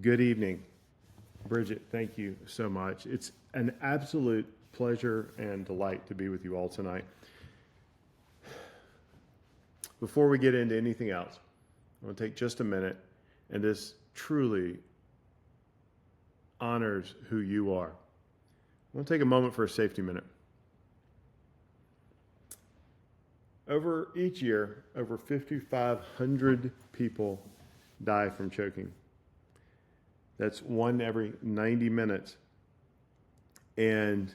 Good evening. Bridget, thank you so much. It's an absolute pleasure and delight to be with you all tonight. Before we get into anything else, I want to take just a minute, and this truly honors who you are. I want to take a moment for a safety minute. Over each year, over 5,500 people die from choking. That's one every 90 minutes. And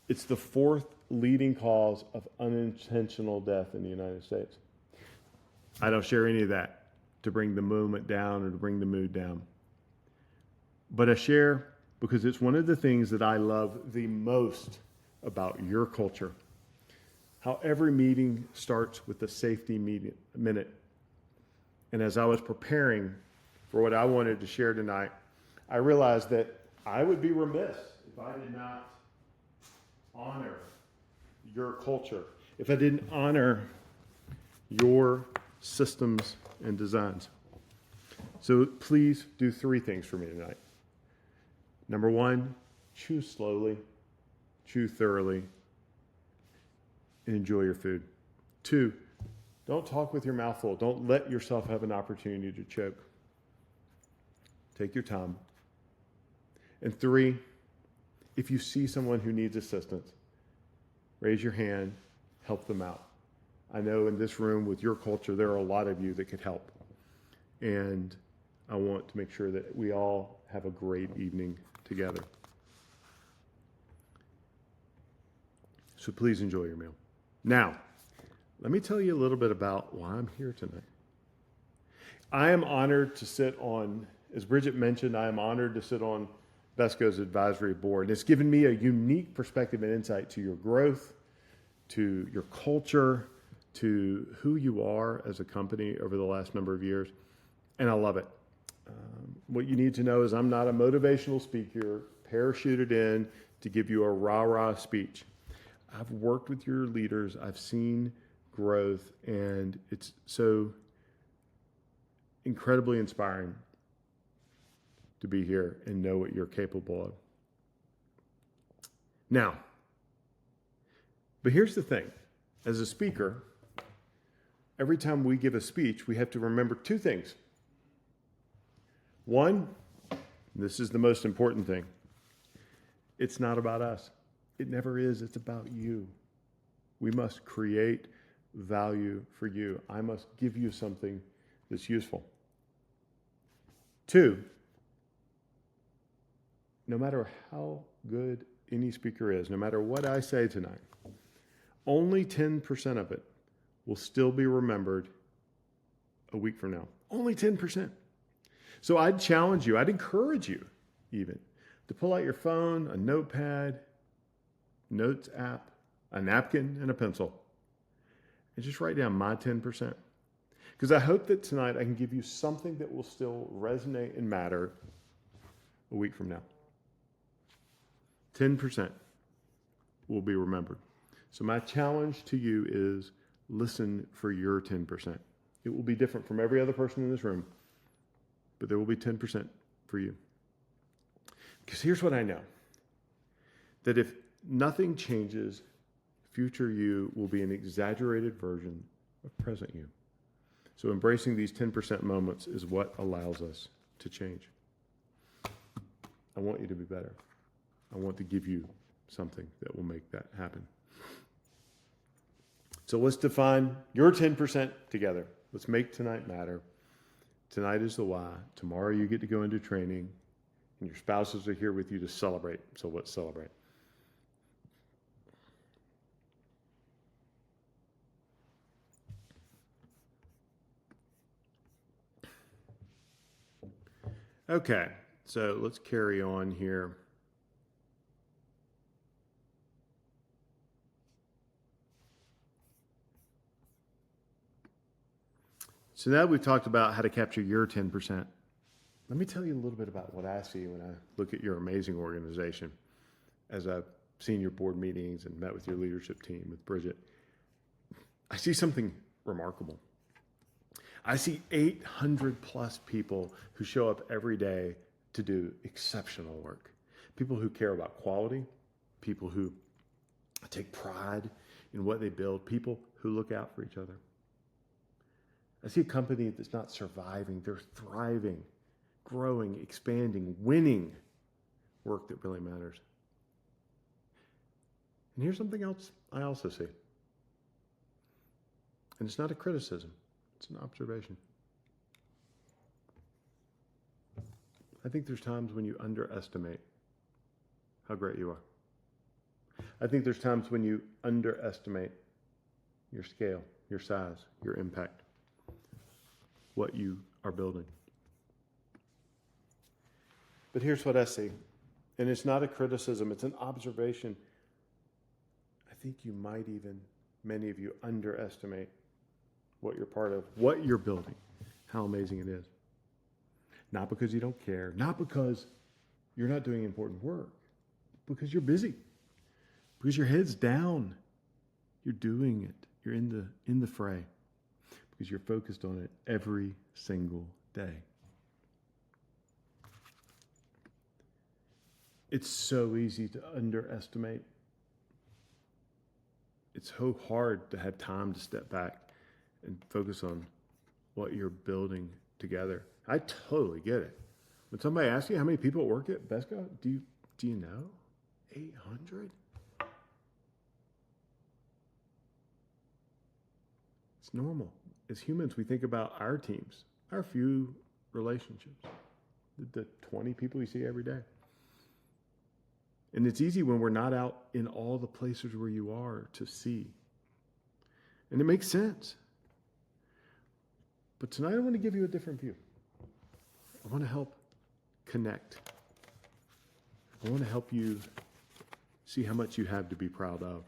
it's the fourth leading cause of unintentional death in the United States. I don't share any of that to bring the moment down or to bring the mood down. But I share because it's one of the things that I love the most about your culture. How every meeting starts with a safety minute. And as I was preparing for what I wanted to share tonight, I realized that I would be remiss if I did not honor your culture, if I didn't honor your systems and designs. So please do three things for me tonight. Number one, chew slowly, chew thoroughly, and enjoy your food. Two, don't talk with your mouth full. Don't let yourself have an opportunity to choke. Take your time. And three, if you see someone who needs assistance, raise your hand, help them out. I know in this room with your culture, there are a lot of you that could help. And I want to make sure that we all have a great evening together. So please enjoy your meal. Now, let me tell you a little bit about why I'm here tonight. I am honored to sit on, as Bridget mentioned, I am honored to sit on BESCO's advisory board. And it's given me a unique perspective and insight to your growth, to your culture, to who you are as a company over the last number of years. And I love it. What you need to know is I'm not a motivational speaker parachuted in to give you a rah-rah speech. I've worked with your leaders. I've seen growth, and it's so incredibly inspiring to be here and know what you're capable of. Now, but here's the thing. As a speaker, every time we give a speech, we have to remember two things. One, this is the most important thing. It's not about us. It never is. It's about you. We must create value for you. I must give you something that's useful. Two, no matter how good any speaker is, no matter what I say tonight, only 10% of it will still be remembered a week from now. Only 10%. So I'd challenge you, I'd encourage you even to pull out your phone, a notepad, notes app, a napkin, and a pencil, and just write down my 10%. Because I hope that tonight I can give you something that will still resonate and matter a week from now. 10% will be remembered. So my challenge to you is listen for your 10%. It will be different from every other person in this room, but there will be 10% for you. Because here's what I know, that if nothing changes, future you will be an exaggerated version of present you. So embracing these 10% moments is what allows us to change. I want you to be better. I want to give you something that will make that happen. So let's define your 10% together. Let's make tonight matter. Tonight is the why. Tomorrow you get to go into training, and your spouses are here with you to celebrate. So let's celebrate. Okay, so let's carry on here. So now we've talked about how to capture your 10%. Let me tell you a little bit about what I see when I look at your amazing organization. As I've seen your board meetings and met with your leadership team, with Bridget, I see something remarkable. I see 800 plus people who show up every day to do exceptional work. People who care about quality, people who take pride in what they build, people who look out for each other. I see a company that's not surviving, they're thriving, growing, expanding, winning work that really matters. And here's something else I also see. And it's not a criticism, it's an observation. I think there's times when you underestimate how great you are. I think there's times when you underestimate your scale, your size, your impact, what you are building. But here's what I see, and it's not a criticism, it's an observation. I think you might even, many of you, underestimate what you're part of, what you're building, how amazing it is. Not because you don't care, not because you're not doing important work, because you're busy, because your head's down. You're doing it. You're in the fray because you're focused on it every single day. It's so easy to underestimate. It's so hard to have time to step back and focus on what you're building together. I totally get it. When somebody asks you how many people work at Besco, do you know? 800? It's normal. As humans, we think about our teams, our few relationships, the 20 people you see every day. And it's easy when we're not out in all the places where you are to see. And it makes sense. But tonight I want to give you a different view. I want to help connect. I want to help you see how much you have to be proud of.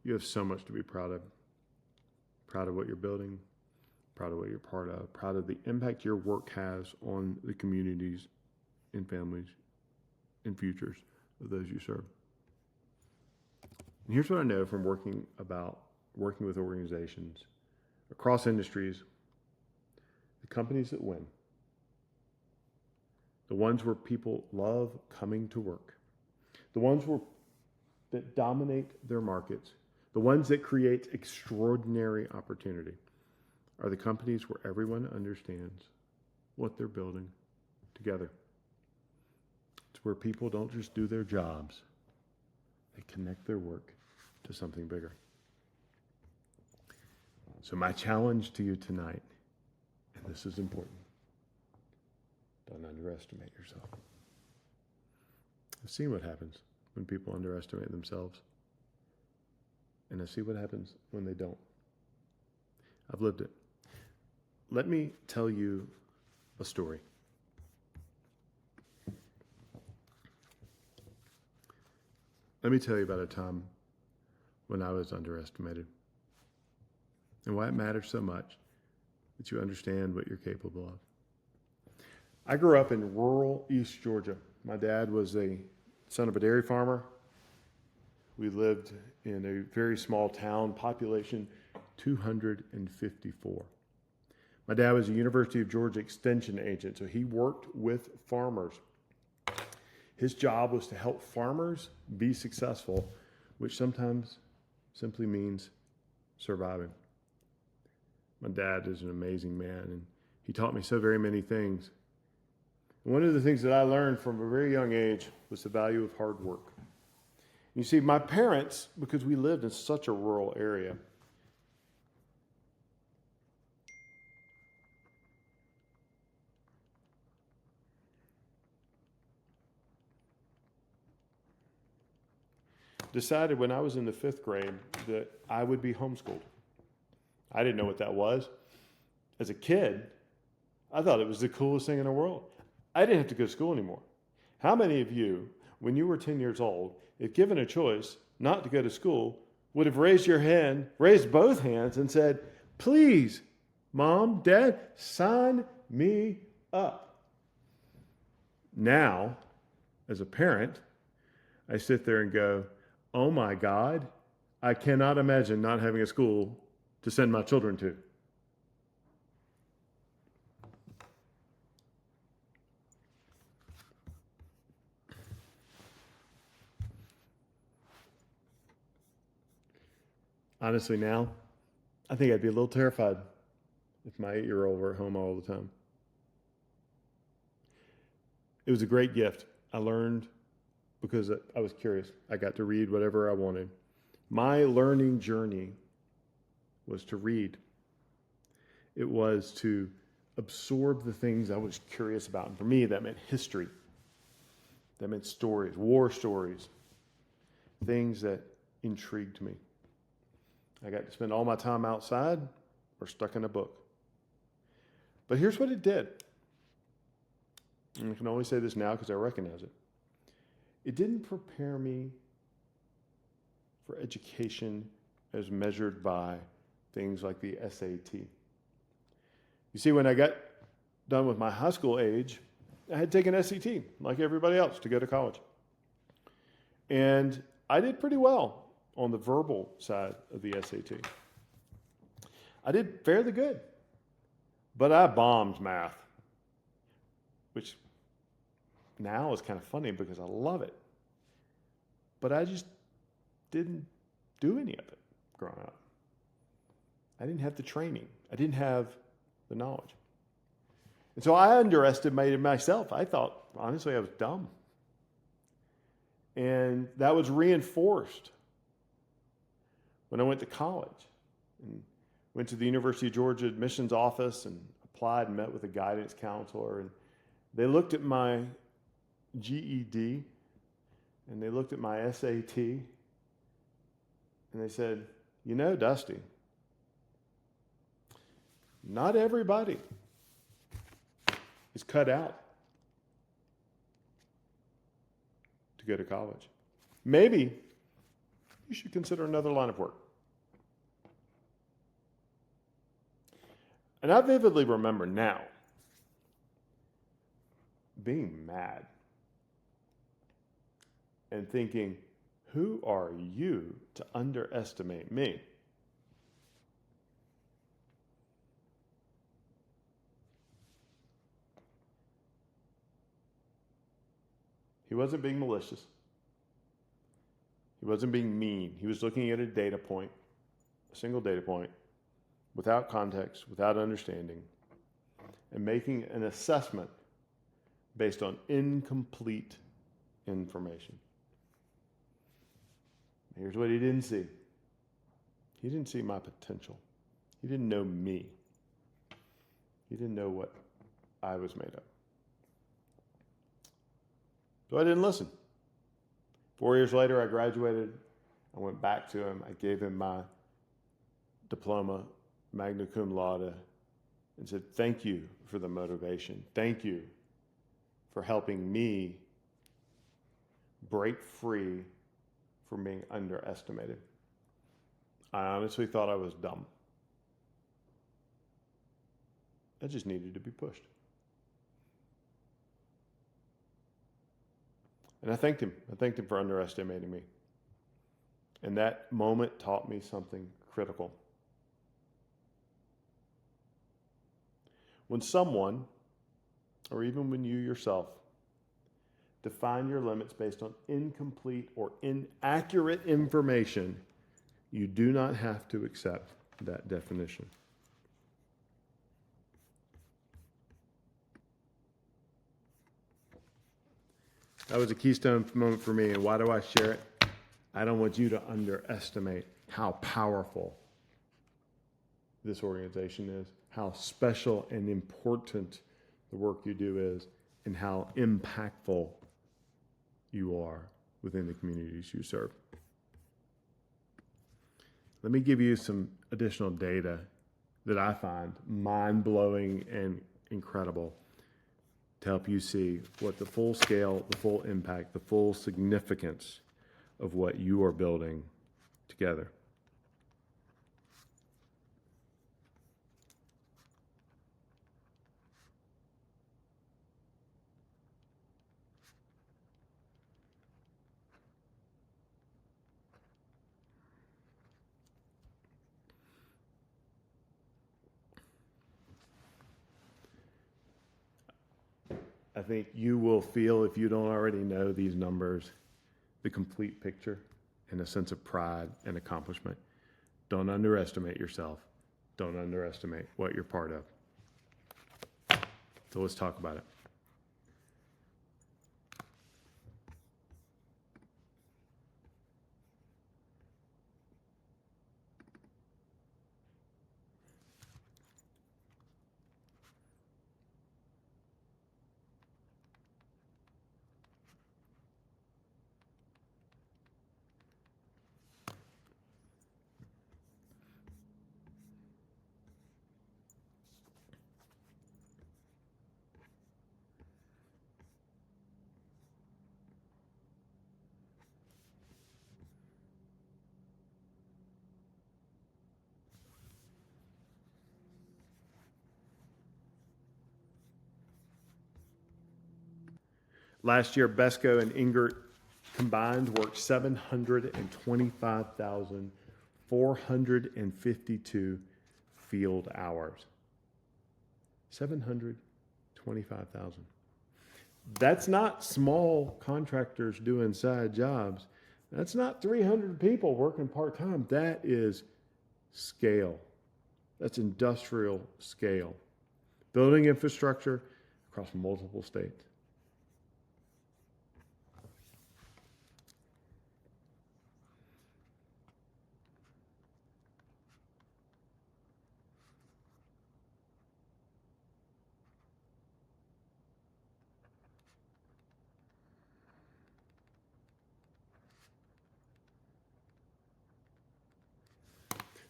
You have so much to be proud of. Proud of what you're building, proud of what you're part of, proud of the impact your work has on the communities and families and futures of those you serve. And here's what I know from working with organizations across industries: the companies that win, the ones where people love coming to work, the ones that dominate their markets, the ones that create extraordinary opportunity, are the companies where everyone understands what they're building together. It's where people don't just do their jobs, they connect their work to something bigger. So my challenge to you tonight, and this is important, don't underestimate yourself. I've seen what happens when people underestimate themselves. And I see what happens when they don't. I've lived it. Let me tell you a story. Let me tell you about a time when I was underestimated and why it matters so much that you understand what you're capable of. I grew up in rural East Georgia. My dad was a son of a dairy farmer. We lived in a very small town, population 254. My dad was a University of Georgia extension agent, so he worked with farmers. His job was to help farmers be successful, which sometimes simply means surviving. My dad is an amazing man, and he taught me so very many things. And one of the things that I learned from a very young age was the value of hard work. You see, my parents, because we lived in such a rural area, decided when I was in the 5th grade that I would be homeschooled. I didn't know what that was. As a kid, I thought it was the coolest thing in the world. I didn't have to go to school anymore. How many of you, when you were 10 years old, if given a choice not to go to school, would have raised both hands and said, please, Mom, Dad, sign me up? Now, as a parent, I sit there and go, oh my God, I cannot imagine not having a school to send my children to. Honestly, now, I think I'd be a little terrified if my 8-year-old were at home all the time. It was a great gift. I learned because I was curious. I got to read whatever I wanted. My learning journey was to read. It was to absorb the things I was curious about. And for me, that meant history. That meant stories, war stories, things that intrigued me. I got to spend all my time outside or stuck in a book. But here's what it did. And I can only say this now because I recognize it. It didn't prepare me for education as measured by things like the SAT. You see, when I got done with my high school age, I had taken SAT like everybody else to go to college. And I did pretty well on the verbal side of the SAT. I did fairly good, but I bombed math, which now is kind of funny because I love it. But I just didn't do any of it growing up. I didn't have the training. I didn't have the knowledge. And so I underestimated myself. I thought, honestly, I was dumb. And that was reinforced when I went to college and went to the University of Georgia admissions office and applied and met with a guidance counselor. And they looked at my GED and they looked at my SAT and they said, you know, Dusty, not everybody is cut out to go to college. Maybe you should consider another line of work. And I vividly remember now being mad and thinking, who are you to underestimate me? He wasn't being malicious. He wasn't being mean. He was looking at a data point, a single data point, without context, without understanding, and making an assessment based on incomplete information. Here's what he didn't see. He didn't see my potential. He didn't know me. He didn't know what I was made of. So I didn't listen. 4 years later, I graduated. I went back to him. I gave him my diploma, magna cum laude, and said, thank you for the motivation. Thank you for helping me break free from being underestimated. I honestly thought I was dumb. I just needed to be pushed. And I thanked him. I thanked him for underestimating me. And that moment taught me something critical. When someone, or even when you yourself, define your limits based on incomplete or inaccurate information, you do not have to accept that definition. That was a keystone moment for me, and why do I share it? I don't want you to underestimate how powerful this organization is, how special and important the work you do is, and how impactful you are within the communities you serve. Let me give you some additional data that I find mind-blowing and incredible to help you see what the full scale, the full impact, the full significance of what you are building together. I think you will feel, if you don't already know these numbers, the complete picture and a sense of pride and accomplishment. Don't underestimate yourself. Don't underestimate what you're part of. So let's talk about it. Last year, Besco and Ingert combined worked 725,452 field hours. 725,000. That's not small contractors doing side jobs. That's not 300 people working part-time. That is scale. That's industrial scale. Building infrastructure across multiple states.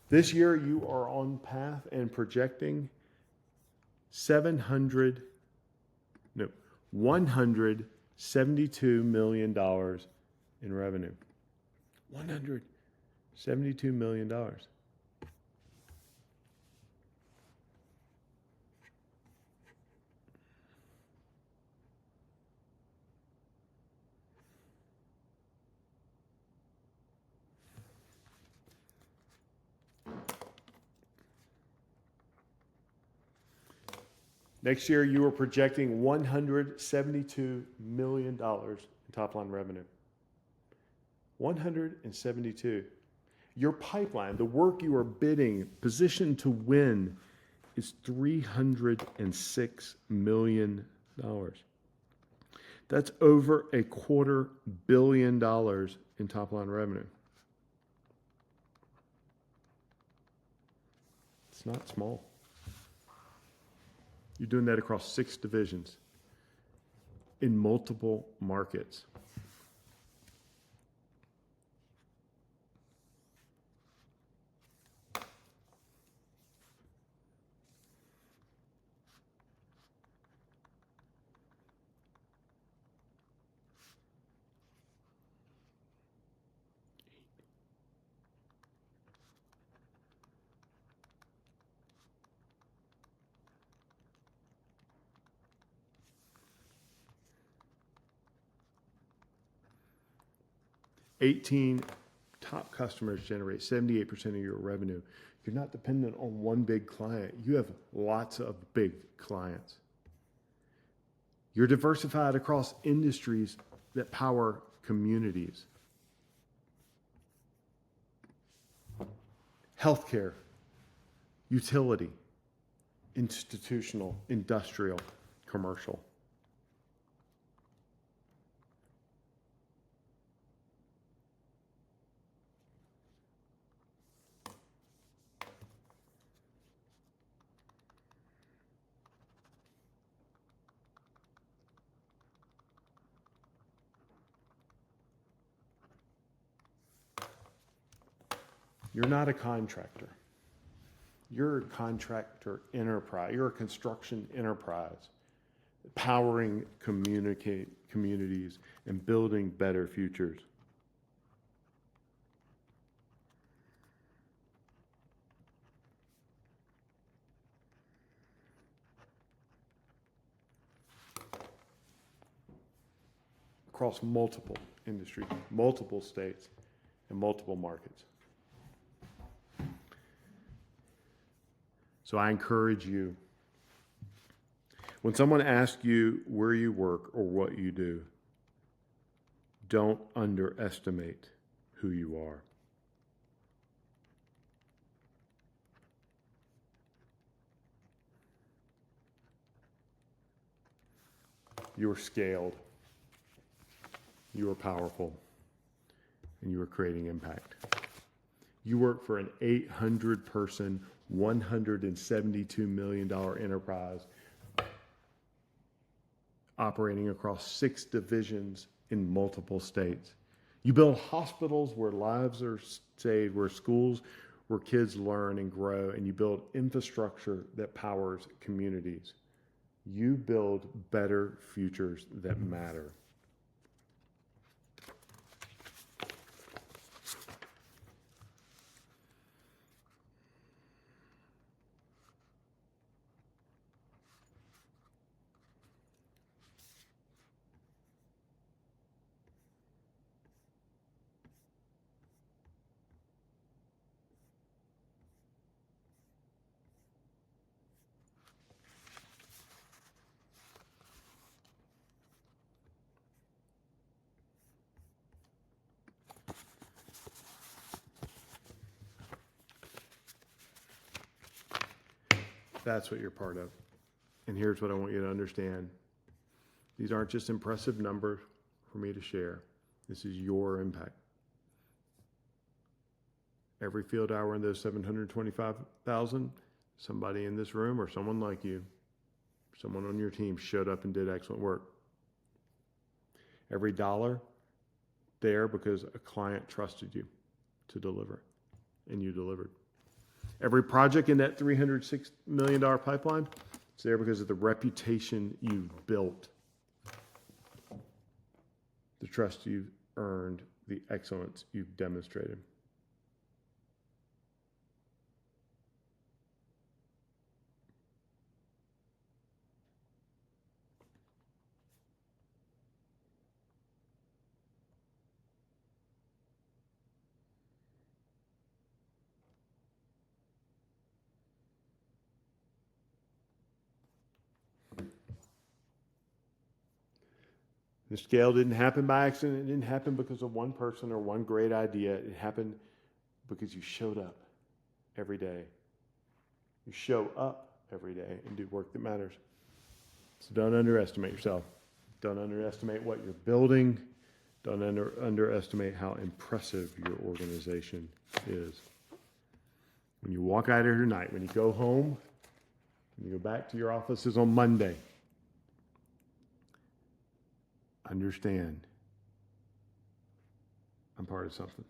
This year, you are on path and projecting $172 million in revenue. $172 million. Next year, you are projecting $172 million in top line revenue. 172. Your pipeline, the work you are bidding, positioned to win, is $306 million. That's over $250 million in top line revenue. It's not small. You're doing that across 6 divisions in multiple markets. $18 top customers generate 78% of your revenue. You're not dependent on one big client. You have lots of big clients. You're diversified across industries that power communities. Healthcare, utility, institutional, industrial, commercial. You're not a contractor. You're a contractor enterprise. You're a construction enterprise, powering communities and building better futures. Across multiple industries, multiple states, and multiple markets. So I encourage you, When someone asks you where you work or what you do, don't underestimate who you are. You are scaled, you are powerful, and you are creating impact. You work for an 800-person, $172 million enterprise operating across 6 divisions in multiple states. You build hospitals where lives are saved, where schools, where kids learn and grow, and you build infrastructure that powers communities. You build better futures that matter. That's what you're part of. And here's what I want you to understand. These aren't just impressive numbers for me to share. This is your impact. Every field hour in those 725,000, somebody in this room or someone like you, someone on your team showed up and did excellent work. Every dollar there because a client trusted you to deliver, and you delivered. Every project in that $306 million pipeline, it's there because of the reputation you've built, the trust you've earned, the excellence you've demonstrated. The scale didn't happen by accident. It didn't happen because of one person or one great idea. It happened because you showed up every day. You show up every day and do work that matters. So don't underestimate yourself. Don't underestimate what you're building. Don't underestimate how impressive your organization is. When you walk out of here tonight, when you go home, when you go back to your offices on Monday, understand, I'm part of something.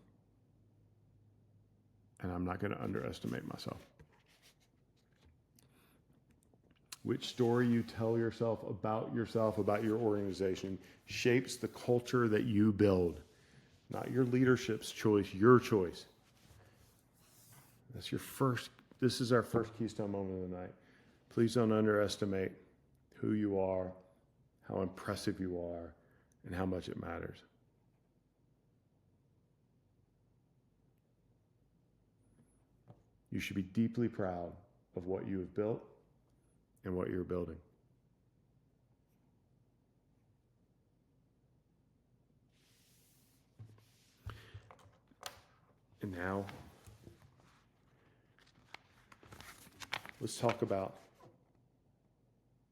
And I'm not going to underestimate myself. Which story you tell yourself, about your organization, shapes the culture that you build. Not your leadership's choice, your choice. This is our first keystone moment of the night. Please don't underestimate who you are, how impressive you are, and how much it matters. You should be deeply proud of what you have built and what you're building. And now, let's talk about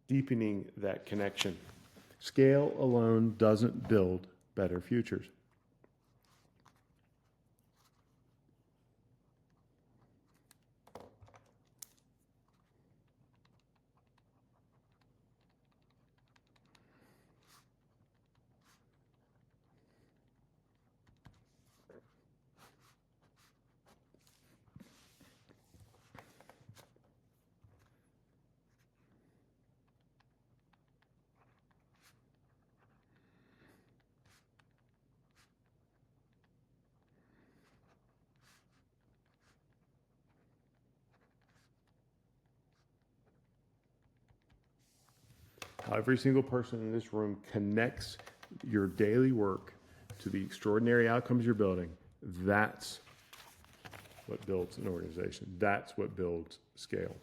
deepening that connection. Scale alone doesn't build better futures. How every single person in this room connects your daily work to the extraordinary outcomes you're building. That's what builds an organization. That's what builds scale.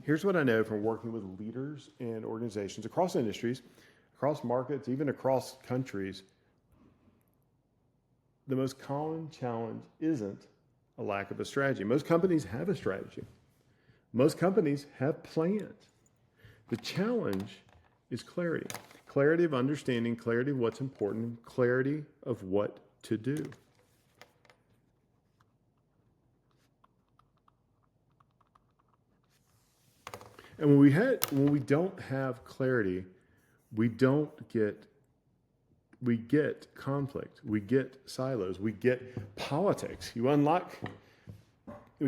Here's what I know from working with leaders and organizations across industries, across markets, even across countries. The most common challenge isn't a lack of a strategy. Most companies have a strategy. Most companies have plans. The challenge is clarity. Clarity of understanding, clarity of what's important, clarity of what to do. And when we don't have clarity, we get conflict, we get silos, we get politics. We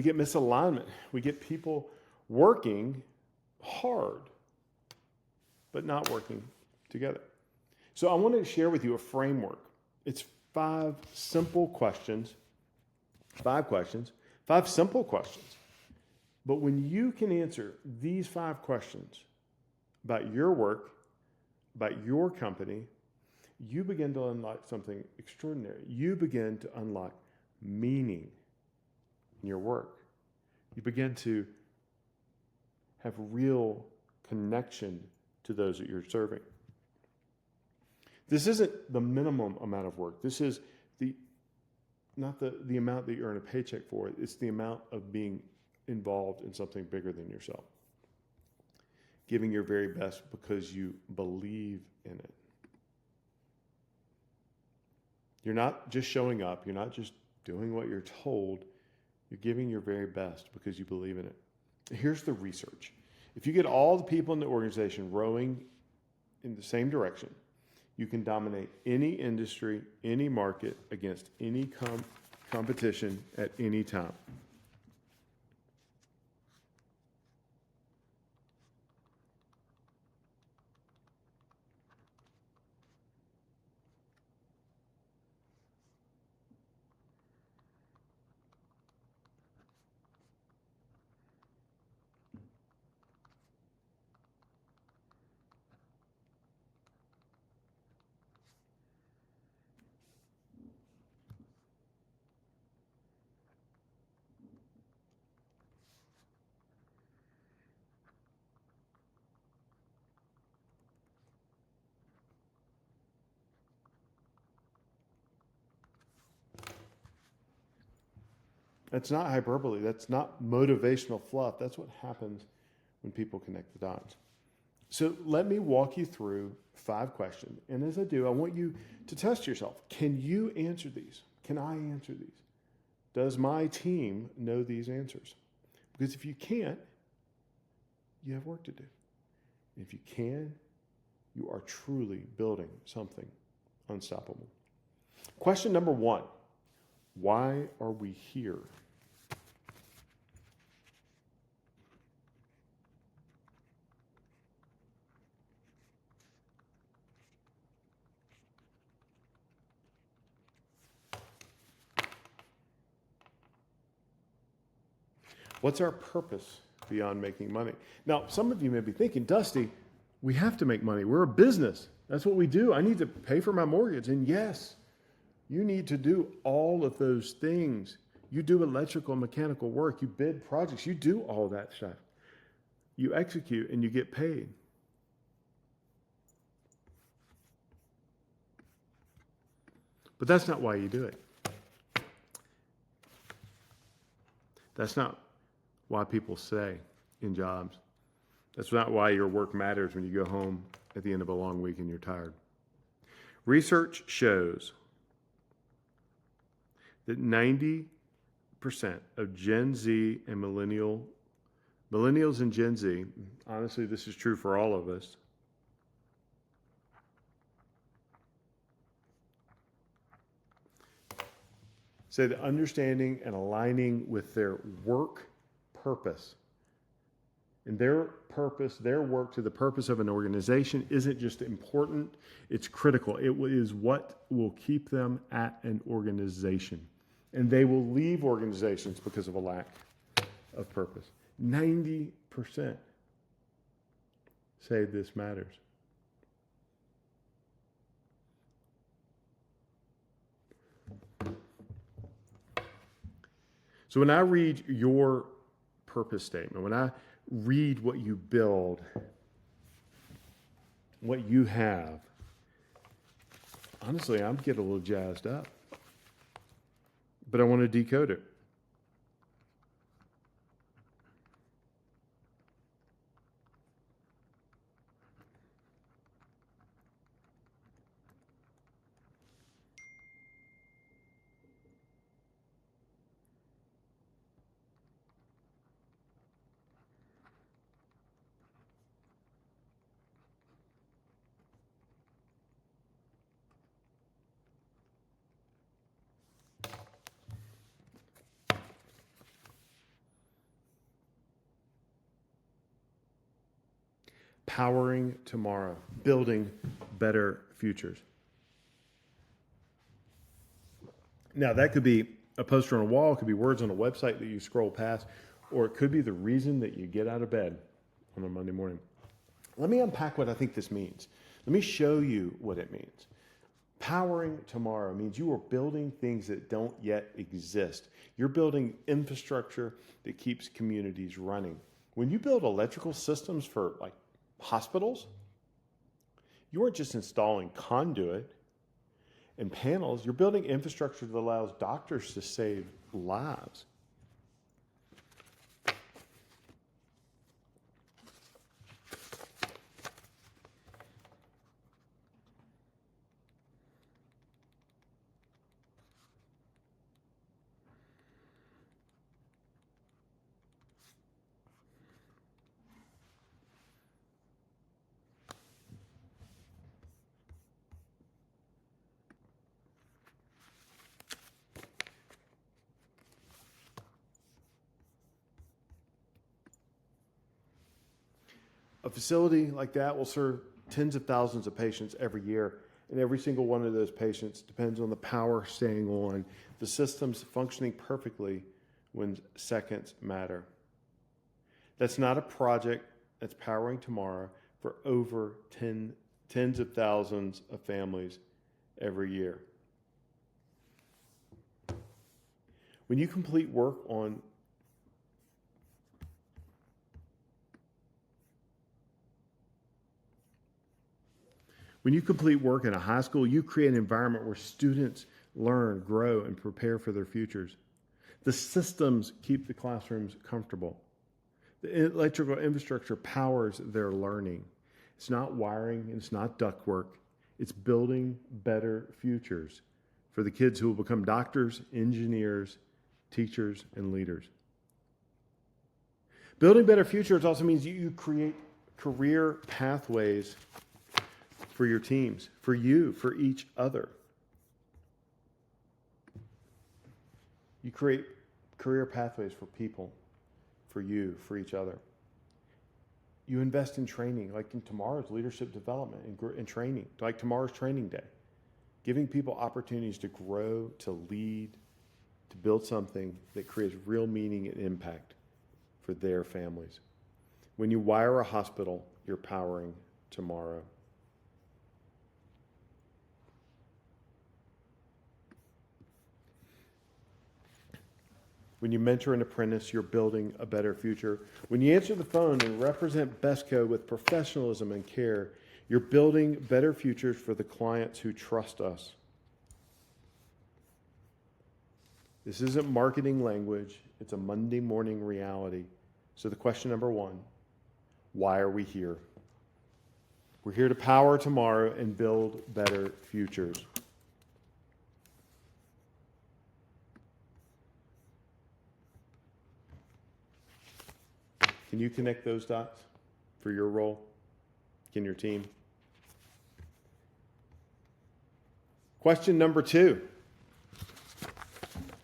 get misalignment, we get people working hard, but not working together. So I want to share with you a framework. It's 5 simple questions, 5 simple questions. But when you can answer these 5 questions about your work, about your company, you begin to unlock something extraordinary. You begin to unlock meaning in your work. You begin to have real connection to those that you're serving. This isn't the minimum amount of work. This is not the amount that you earn a paycheck for. It's the amount of being involved in something bigger than yourself. Giving your very best because you believe in it. You're not just showing up. You're not just doing what you're told. You're giving your very best because you believe in it. Here's the research. If you get all the people in the organization rowing in the same direction, you can dominate any industry, any market, against any competition at any time. That's not hyperbole. That's not motivational fluff. That's what happens when people connect the dots. So let me walk you through 5 questions. And as I do, I want you to test yourself. Can you answer these? Can I answer these? Does my team know these answers? Because if you can't, you have work to do. If you can, you are truly building something unstoppable. Question number 1. Why are we here? What's our purpose beyond making money? Now, some of you may be thinking, Dusty, we have to make money. We're a business. That's what we do. I need to pay for my mortgage. And yes, you need to do all of those things. You do electrical and mechanical work. You bid projects. You do all that stuff. You execute and you get paid. But that's not why you do it. That's not why people stay in jobs. That's not why your work matters when you go home at the end of a long week and you're tired. Research shows that 90% of Gen Z and millennials and Gen Z, honestly, this is true for all of us, say that understanding and aligning with their work purpose and their purpose, their work to the purpose of an organization isn't just important, it's critical. It is what will keep them at an organization. And they will leave organizations because of a lack of purpose. 90% say this matters. So when I read your purpose statement, when I read what you build, what you have, honestly, I'm getting a little jazzed up. But I want to decode it. Powering tomorrow, building better futures. Now, that could be a poster on a wall, it could be words on a website that you scroll past, or it could be the reason that you get out of bed on a Monday morning. Let me unpack what I think this means. Let me show you what it means. Powering tomorrow means you are building things that don't yet exist. You're building infrastructure that keeps communities running. When you build electrical systems for like hospitals, you aren't just installing conduit and panels, you're building infrastructure that allows doctors to save lives. A facility like that will serve tens of thousands of patients every year, and every single one of those patients depends on the power staying on, the systems functioning perfectly when seconds matter. That's not a project that's powering tomorrow for over tens of thousands of families every year. When you complete work on When you complete work in a high school, you create an environment where students learn, grow, and prepare for their futures. The systems keep the classrooms comfortable. The electrical infrastructure powers their learning. It's not wiring, and it's not ductwork. It's building better futures for the kids who will become doctors, engineers, teachers, and leaders. Building better futures also means you create career pathways for your teams, for you, for each other. You create career pathways for people, for you, for each other. You invest in training, like in tomorrow's leadership development and training, like tomorrow's training day, giving people opportunities to grow, to lead, to build something that creates real meaning and impact for their families. When you wire a hospital, you're powering tomorrow. When you mentor an apprentice, you're building a better future. When you answer the phone and represent BESCO with professionalism and care, you're building better futures for the clients who trust us. This isn't marketing language, it's a Monday morning reality. So the question number one, why are we here? We're here to power tomorrow and build better futures. Can you connect those dots for your role? Can your team? Question number two.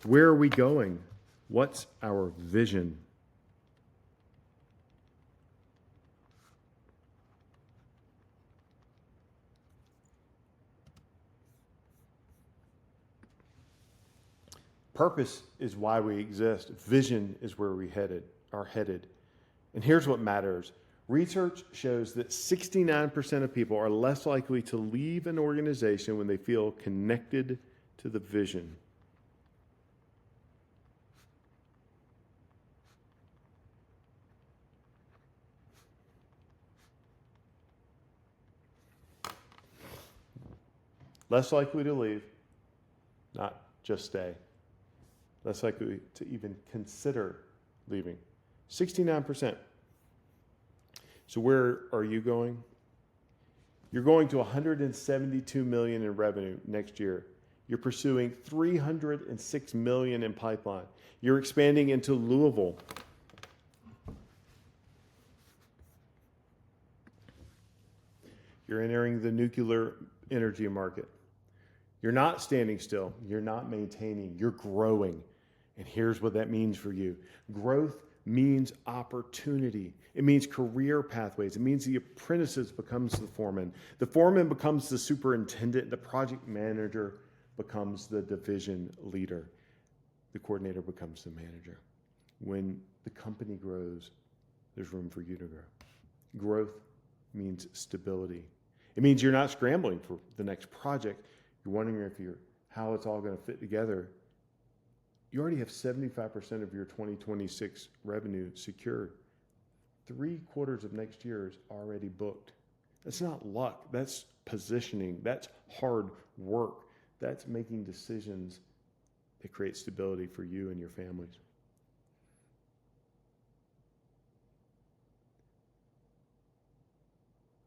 Where are we going? What's our vision? Purpose is why we exist. Vision is where we are headed. And here's what matters. Research shows that 69% of people are less likely to leave an organization when they feel connected to the vision. less likely to leave, not just stay, less likely to even consider leaving. 69%. So where are you going? You're going to 172 million in revenue next year. You're pursuing 306 million in pipeline. You're expanding into Louisville. You're entering the nuclear energy market. You're not standing still. You're not maintaining. You're growing. And here's what that means for you. Growth means opportunity. It means career pathways. It means the apprentice becomes the foreman. The foreman becomes the superintendent. The project manager becomes the division leader. The coordinator becomes the manager. When the company grows, there's room for you to grow. Growth means stability. It means you're not scrambling for the next project. You're wondering how it's all going to fit together. You already have 75% of your 2026 revenue secured. 3/4 of next year is already booked. That's not luck. That's positioning. That's hard work. That's making decisions that create stability for you and your families.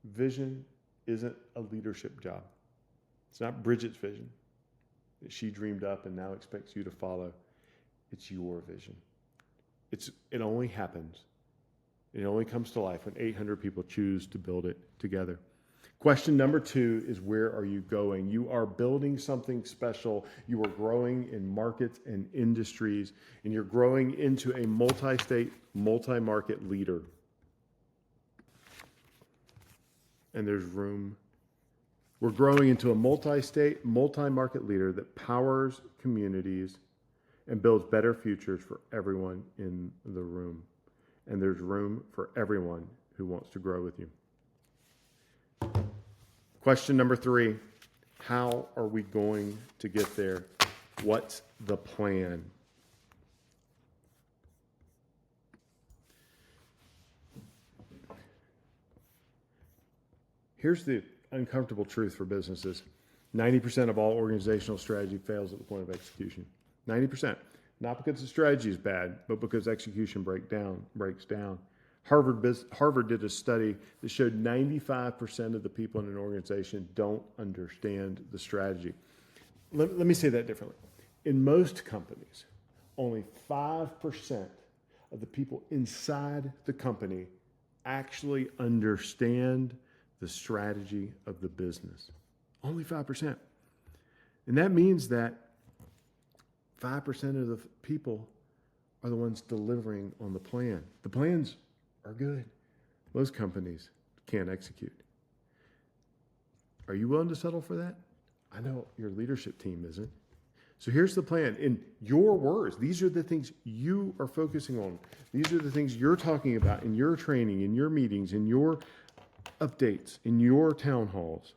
Vision isn't a leadership job. It's not Bridget's vision that she dreamed up and now expects you to follow. It's your vision. It only happens. It only comes to life when 800 people choose to build it together. Question number 2 is, where are you going? You are building something special. You are growing in markets and industries, and you're growing into a multi-state, multi-market leader. And there's room. We're growing into a multi-state, multi-market leader that powers communities and builds better futures for everyone in the room. And there's room for everyone who wants to grow with you. Question number 3, how are we going to get there? What's the plan? Here's the uncomfortable truth for businesses. 90% of all organizational strategy fails at the point of execution. 90%. Not because the strategy is bad, but because execution breaks down. Harvard did a study that showed 95% of the people in an organization don't understand the strategy. Let me say that differently. In most companies, only 5% of the people inside the company actually understand the strategy of the business. Only 5%. And that means that 5% of the people are the ones delivering on the plan. The plans are good. Most companies can't execute. Are you willing to settle for that? I know your leadership team isn't. So here's the plan. In your words, these are the things you are focusing on. These are the things you're talking about in your training, in your meetings, in your updates, in your town halls.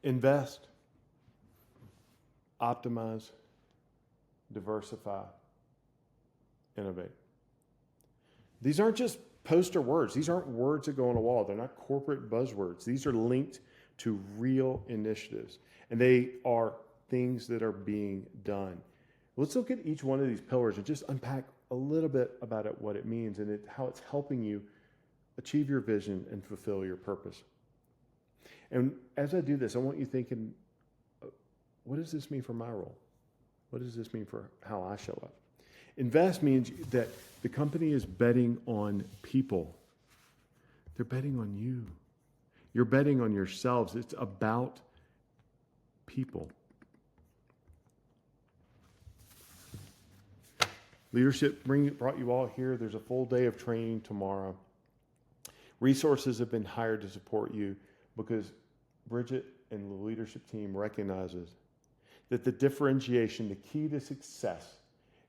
Invest, optimize, diversify, innovate. These aren't just poster words. These aren't words that go on a wall. They're not corporate buzzwords. These are linked to real initiatives, and they are things that are being done. Let's look at each one of these pillars and just unpack a little bit about it, what it means, and how it's helping you achieve your vision and fulfill your purpose. And as I do this, I want you thinking, what does this mean for my role? What does this mean for how I show up? Invest means that the company is betting on people. They're betting on you. You're betting on yourselves. It's about people. Leadership brought you all here. There's a full day of training tomorrow. Resources have been hired to support you because Bridget and the leadership team recognizes that the differentiation, the key to success,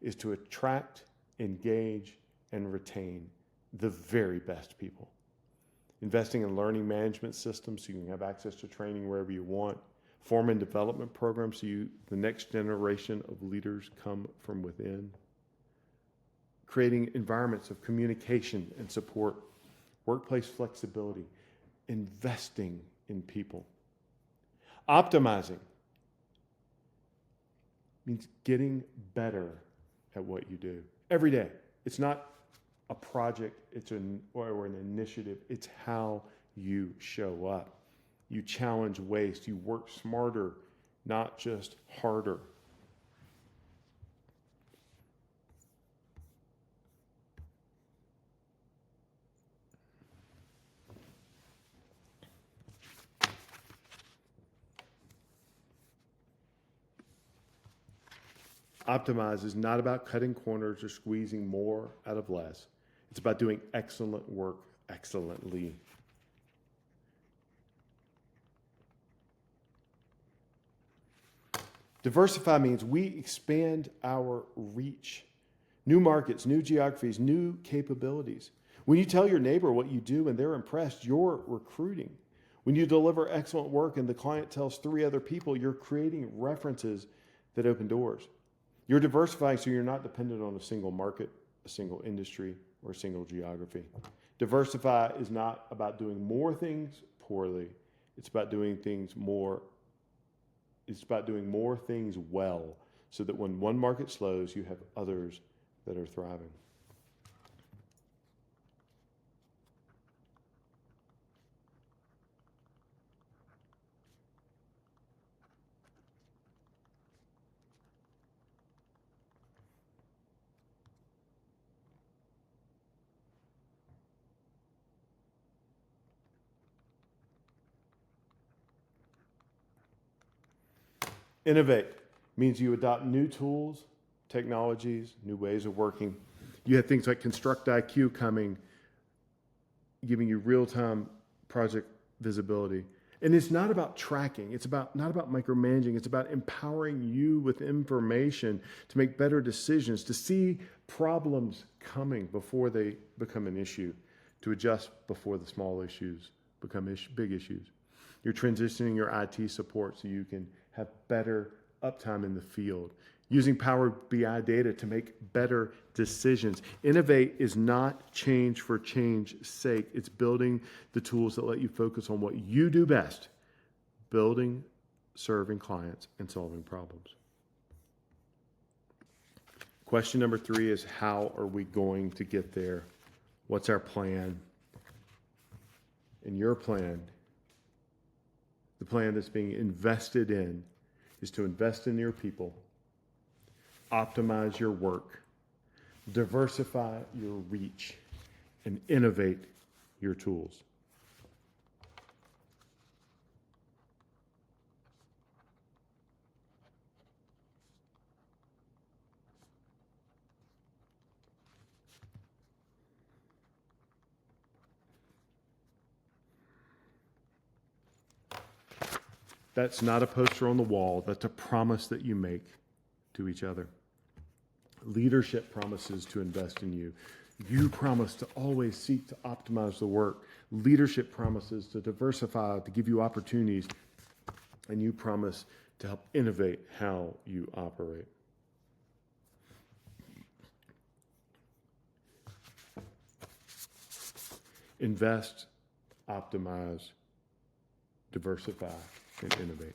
is to attract, engage, and retain the very best people. Investing in learning management systems so you can have access to training wherever you want. Form and development programs so the next generation of leaders come from within. Creating environments of communication and support. Workplace flexibility. Investing in people. Optimizing means getting better at what you do every day. It's not a project, or an initiative. It's how you show up. You challenge waste. You work smarter, not just harder. Optimize is not about cutting corners or squeezing more out of less. It's about doing excellent work excellently. Diversify means we expand our reach. New markets, new geographies, new capabilities. When you tell your neighbor what you do and they're impressed, you're recruiting. When you deliver excellent work and the client tells 3 other people, you're creating references that open doors. You're diversifying so you're not dependent on a single market, a single industry, or a single geography. Diversify is not about doing more things poorly. It's about doing things more. It's about doing more things well so that when one market slows, you have others that are thriving. Innovate means you adopt new tools, technologies, new ways of working. You have things like Construct IQ coming, giving you real-time project visibility. And it's not about tracking. It's not about micromanaging. It's about empowering you with information to make better decisions, to see problems coming before they become an issue, to adjust before the small issues become big issues. You're transitioning your IT support so you can have better uptime in the field. Using Power BI data to make better decisions. Innovate is not change for change's sake. It's building the tools that let you focus on what you do best. Building, serving clients, and solving problems. Question number 3 is, how are we going to get there? What's our plan? And your plan, the plan that's being invested in, is to invest in your people, optimize your work, diversify your reach, and innovate your tools. That's not a poster on the wall. That's a promise that you make to each other. Leadership promises to invest in you. You promise to always seek to optimize the work. Leadership promises to diversify, to give you opportunities. And you promise to help innovate how you operate. Invest, optimize, diversify, and innovate.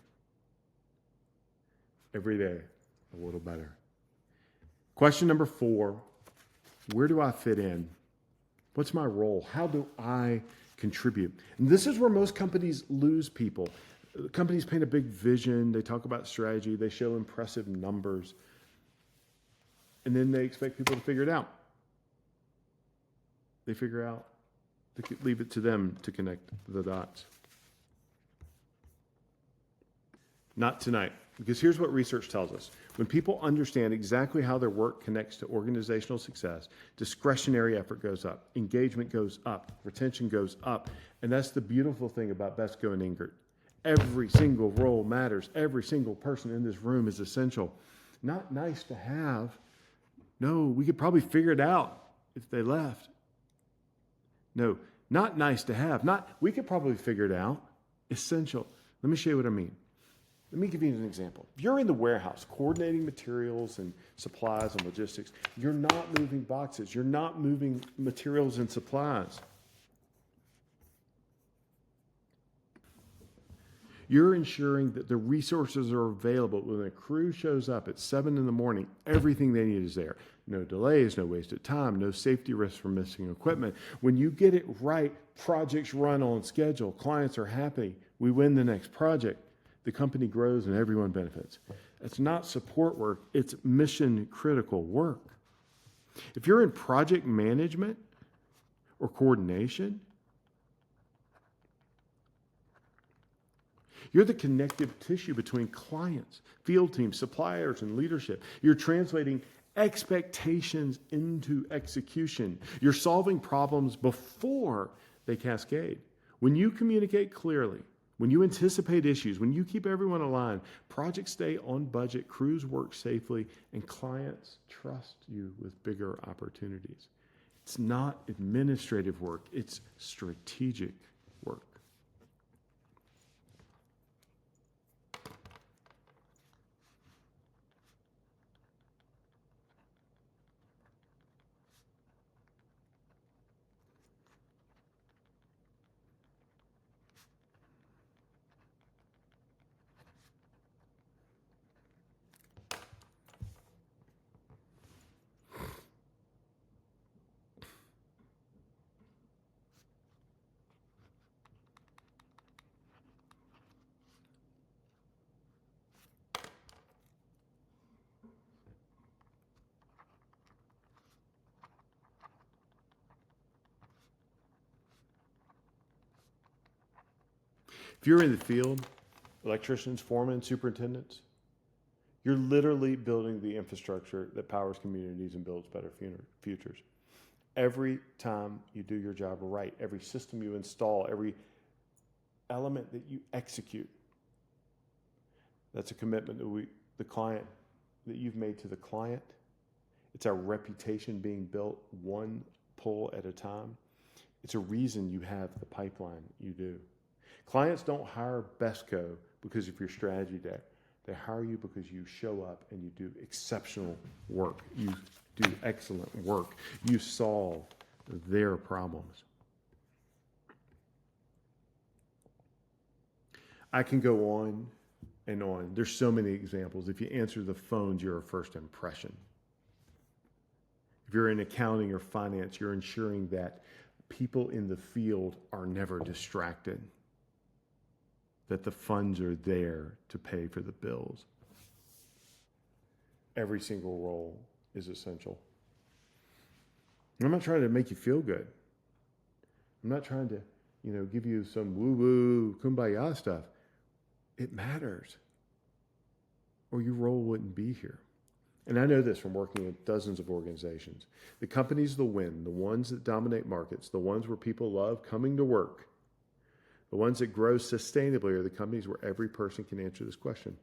Every day, a little better. Question number 4, where do I fit in? What's my role? How do I contribute? And this is where most companies lose people. Companies paint a big vision, they talk about strategy, they show impressive numbers, and then they expect people to figure it out. They figure out, they leave it to them to connect the dots. Not tonight, because here's what research tells us. When people understand exactly how their work connects to organizational success, discretionary effort goes up, engagement goes up, retention goes up. And that's the beautiful thing about Besco and Ingert. Every single role matters. Every single person in this room is essential. Not nice to have. No, we could probably figure it out if they left. No, not nice to have. We could probably figure it out. Essential. Let me show you what I mean. Let me give you an example. If you're in the warehouse coordinating materials and supplies and logistics, you're not moving boxes. You're not moving materials and supplies. You're ensuring that the resources are available. When a crew shows up at 7 in the morning, everything they need is there. No delays, no wasted time, no safety risks from missing equipment. When you get it right, projects run on schedule. Clients are happy. We win the next project. The company grows and everyone benefits. It's not support work. It's mission critical work. If you're in project management or coordination, you're the connective tissue between clients, field teams, suppliers, and leadership. You're translating expectations into execution. You're solving problems before they cascade. When you communicate clearly, when you anticipate issues, when you keep everyone aligned, projects stay on budget, crews work safely, and clients trust you with bigger opportunities. It's not administrative work, it's strategic work. If you're in the field, electricians, foremen, superintendents, you're literally building the infrastructure that powers communities and builds better futures. Every time you do your job right, every system you install, every element that you execute, that's a commitment that the client, that you've made to the client. It's our reputation being built one pull at a time. It's a reason you have the pipeline you do. Clients don't hire Besco because of your strategy deck. They hire you because you show up and you do exceptional work. You do excellent work. You solve their problems. I can go on and on. There's so many examples. If you answer the phones, you're a first impression. If you're in accounting or finance, you're ensuring that people in the field are never distracted, that the funds are there to pay for the bills. Every single role is essential. I'm not trying to make you feel good. I'm not trying to, give you some woo-woo, kumbaya stuff. It matters, or your role wouldn't be here. And I know this from working at dozens of organizations. The companies that win, the ones that dominate markets, the ones where people love coming to work, the ones that grow sustainably are the companies where every person can answer this question.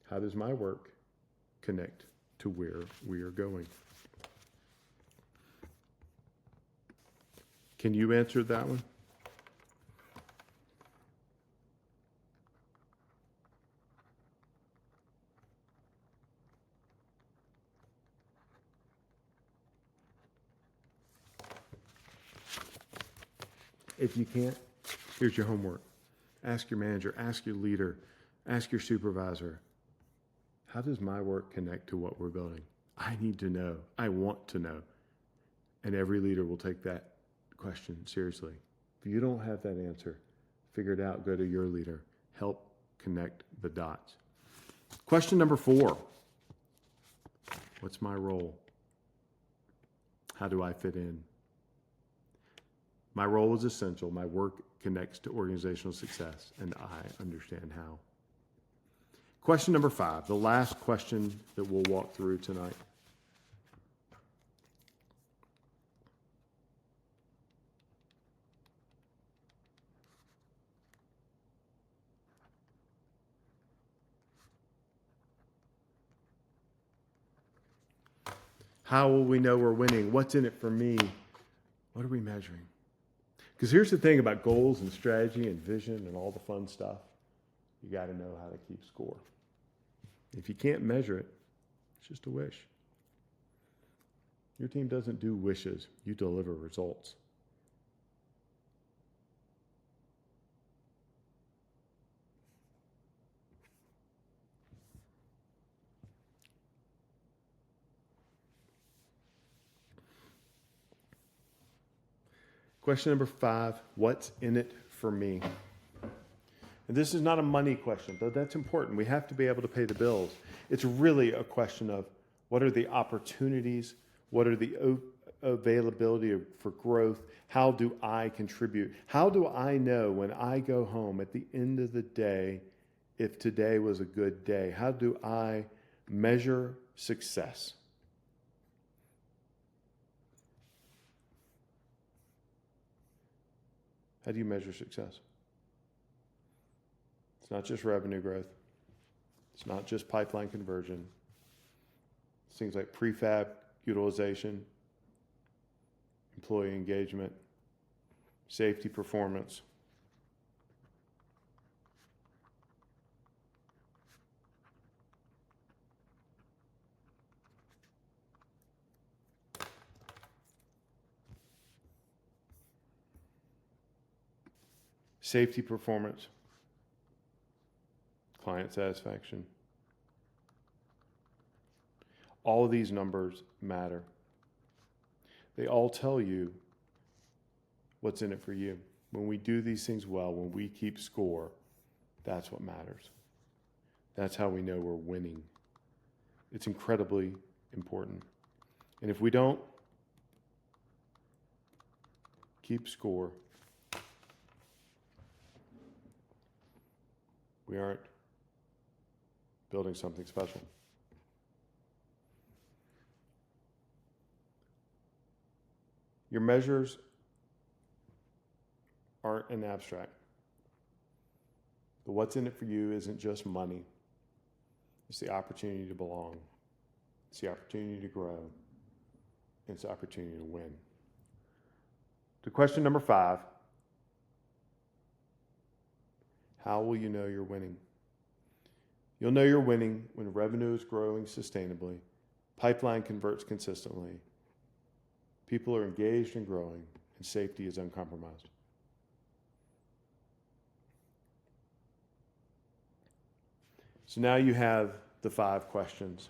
How does my work connect to where we are going? Can you answer that one? If you can't, here's your homework. Ask your manager, ask your leader, ask your supervisor. How does my work connect to what we're building? I need to know. I want to know. And every leader will take that question seriously. If you don't have that answer, figure it out. Go to your leader. Help connect the dots. Question number 4. What's my role? How do I fit in? My role is essential. My work connects to organizational success, and I understand how. Question number 5, the last question that we'll walk through tonight. How will we know we're winning? What's in it for me? What are we measuring? Because here's the thing about goals and strategy and vision and all the fun stuff. You got to know how to keep score. If you can't measure it, it's just a wish. Your team doesn't do wishes. You deliver results. Question number 5, what's in it for me? And this is not a money question, though that's important. We have to be able to pay the bills. It's really a question of what are the opportunities, what are the availability for growth, how do I contribute? How do I know when I go home at the end of the day if today was a good day? How do I measure success? How do you measure success? It's not just revenue growth. It's not just pipeline conversion. It's things like prefab utilization, employee engagement, safety performance. Safety performance, client satisfaction. All of these numbers matter. They all tell you what's in it for you. When we do these things well, when we keep score, that's what matters. That's how we know we're winning. It's incredibly important. And if we don't keep score, we aren't building something special. Your measures aren't an abstract. But what's in it for you isn't just money. It's the opportunity to belong. It's the opportunity to grow. It's the opportunity to win. To question number 5, how will you know you're winning? You'll know you're winning when revenue is growing sustainably, pipeline converts consistently, people are engaged and growing, and safety is uncompromised. So now you have the 5 questions.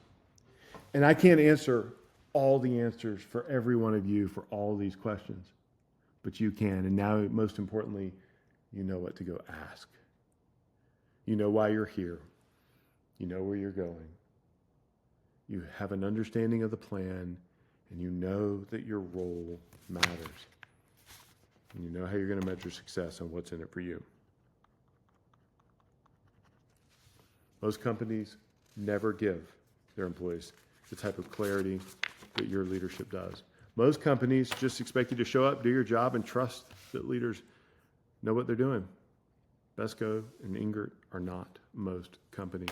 And I can't answer all the answers for every one of you for all these questions, but you can. And now, most importantly, you know what to go ask. You know why you're here. You know where you're going. You have an understanding of the plan, and you know that your role matters. And you know how you're going to measure success and what's in it for you. Most companies never give their employees the type of clarity that your leadership does. Most companies just expect you to show up, do your job, and trust that leaders know what they're doing. Besco and Ingert are not most companies.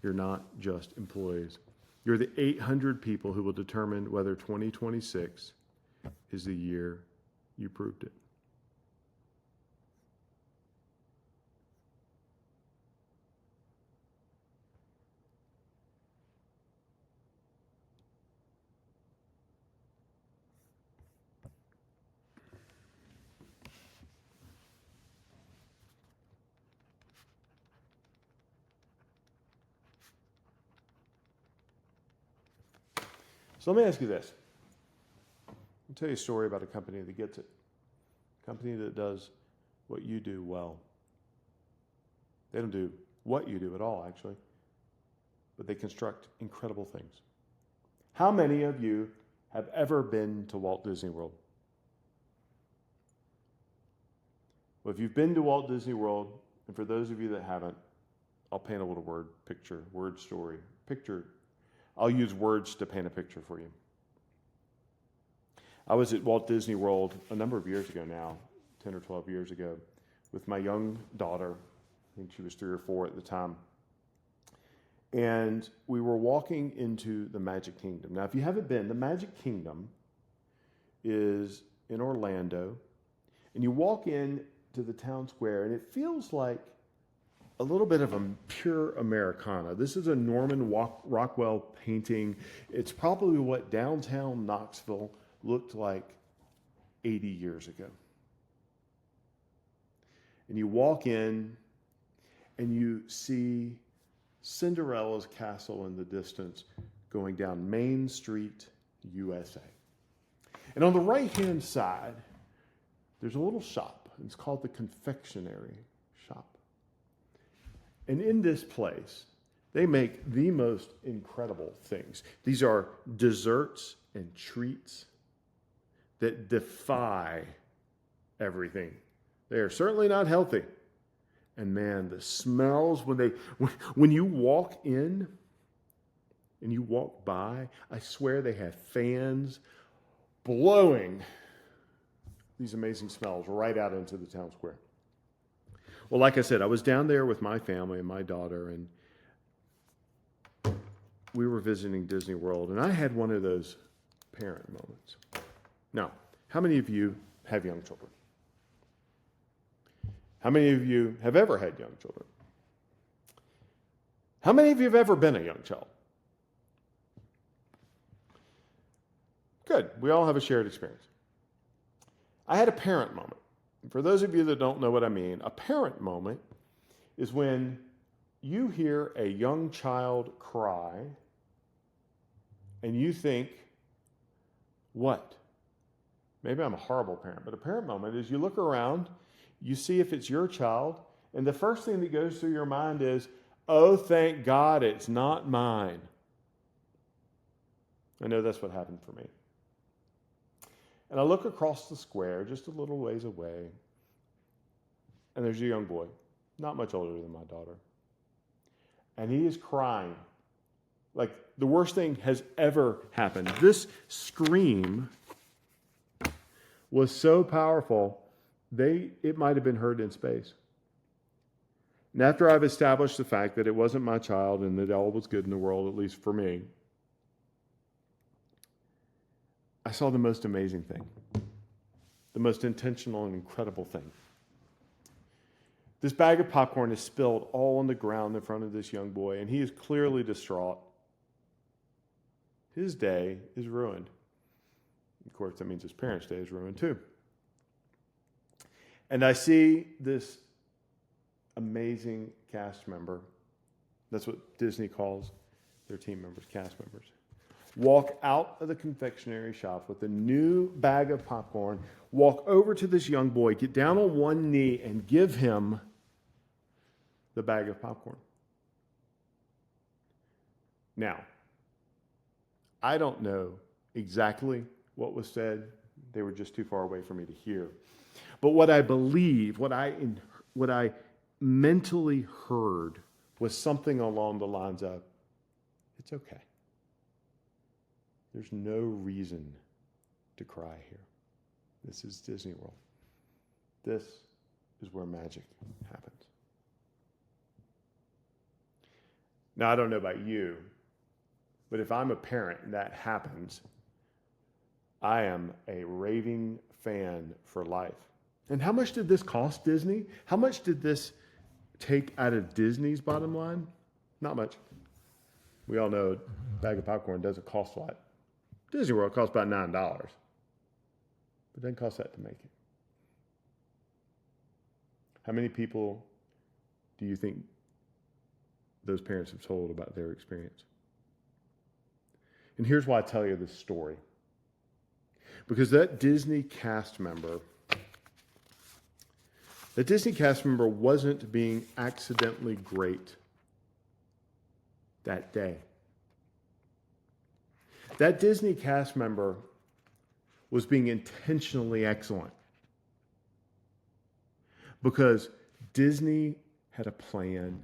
You're not just employees. You're the 800 people who will determine whether 2026 is the year you proved it. So let me ask you this. I'll tell you a story about a company that gets it. A company that does what you do well. They don't do what you do at all, actually, but they construct incredible things. How many of you have ever been to Walt Disney World? Well, if you've been to Walt Disney World, and for those of you that haven't, I'll paint a little word story. Picture. I'll use words to paint a picture for you. I was at Walt Disney World a number of years ago now, 10 or 12 years ago, with my young daughter. I think she was 3 or 4 at the time. And we were walking into the Magic Kingdom. Now, if you haven't been, the Magic Kingdom is in Orlando. And you walk in to the town square, and it feels like a little bit of a pure Americana. This is a Norman Rockwell painting. It's probably what downtown Knoxville looked like 80 years ago. And you walk in and you see Cinderella's castle in the distance going down Main Street, USA. And on the right-hand side, there's a little shop. It's called the Confectionery Shop. And in this place, they make the most incredible things. These are desserts and treats that defy everything. They are certainly not healthy. And man, the smells when you walk in and you walk by, I swear they have fans blowing these amazing smells right out into the town square. Well, like I said, I was down there with my family and my daughter, and we were visiting Disney World, and I had one of those parent moments. Now, how many of you have young children? How many of you have ever had young children? How many of you have ever been a young child? Good. We all have a shared experience. I had a parent moment. For those of you that don't know what I mean, a parent moment is when you hear a young child cry and you think, what? Maybe I'm a horrible parent, but a parent moment is you look around, you see if it's your child, and the first thing that goes through your mind is, oh, thank God it's not mine. I know that's what happened for me. And I look across the square, just a little ways away, and there's a young boy, not much older than my daughter. And he is crying like the worst thing has ever happened. This scream was so powerful, it might have been heard in space. And after I've established the fact that it wasn't my child and that all was good in the world, at least for me, I saw the most amazing thing, the most intentional and incredible thing. This bag of popcorn is spilled all on the ground in front of this young boy, and he is clearly distraught. His day is ruined. Of course, that means his parents' day is ruined too. And I see this amazing cast member, that's what Disney calls their team members, cast members, walk out of the confectionery shop with a new bag of popcorn, walk over to this young boy, get down on one knee, and give him the bag of popcorn. Now, I don't know exactly what was said. They were just too far away for me to hear. But what I believe, what I mentally heard was something along the lines of, it's okay. There's no reason to cry here. This is Disney World. This is where magic happens. Now, I don't know about you, but if I'm a parent and that happens, I am a raving fan for life. And how much did this cost Disney? How much did this take out of Disney's bottom line? Not much. We all know a bag of popcorn doesn't cost a lot. Disney World costs about $9. But it doesn't cost that to make it. How many people do you think those parents have told about their experience? And here's why I tell you this story. Because that Disney cast member wasn't being accidentally great that day. That Disney cast member was being intentionally excellent because Disney had a plan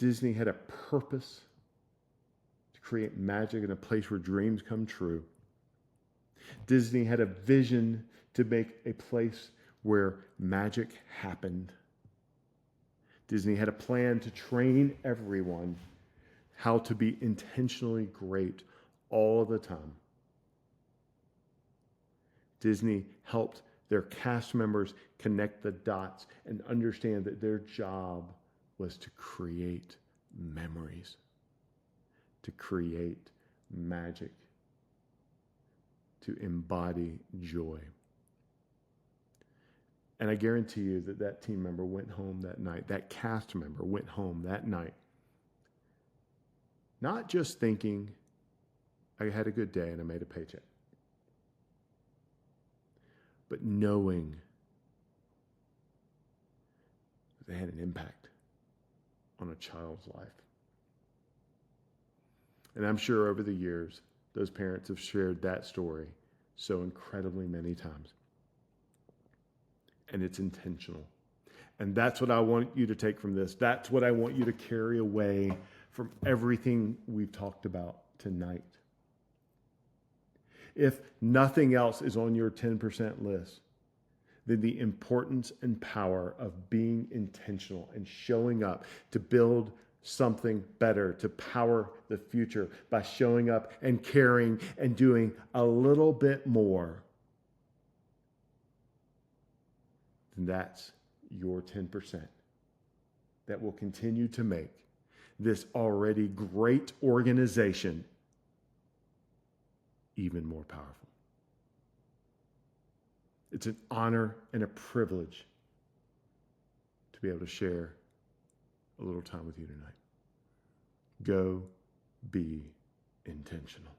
Disney had a purpose to create magic in a place where dreams come true. Disney had a vision to make a place where magic happened. Disney had a plan to train everyone how to be intentionally great all the time. Disney helped their cast members connect the dots and understand that their job was to create memories, to create magic, to embody joy. And I guarantee you that that team member went home that night, that cast member went home that night, not just thinking, I had a good day and I made a paycheck, but knowing that they had an impact on a child's life. And I'm sure over the years, those parents have shared that story so incredibly many times. And it's intentional. And that's what I want you to take from this. That's what I want you to carry away from everything we've talked about tonight. If nothing else is on your 10% list, then the importance and power of being intentional and showing up to build something better, to power the future by showing up and caring and doing a little bit more, then that's your 10% that will continue to make this already great organization even more powerful. It's an honor and a privilege to be able to share a little time with you tonight. Go be intentional.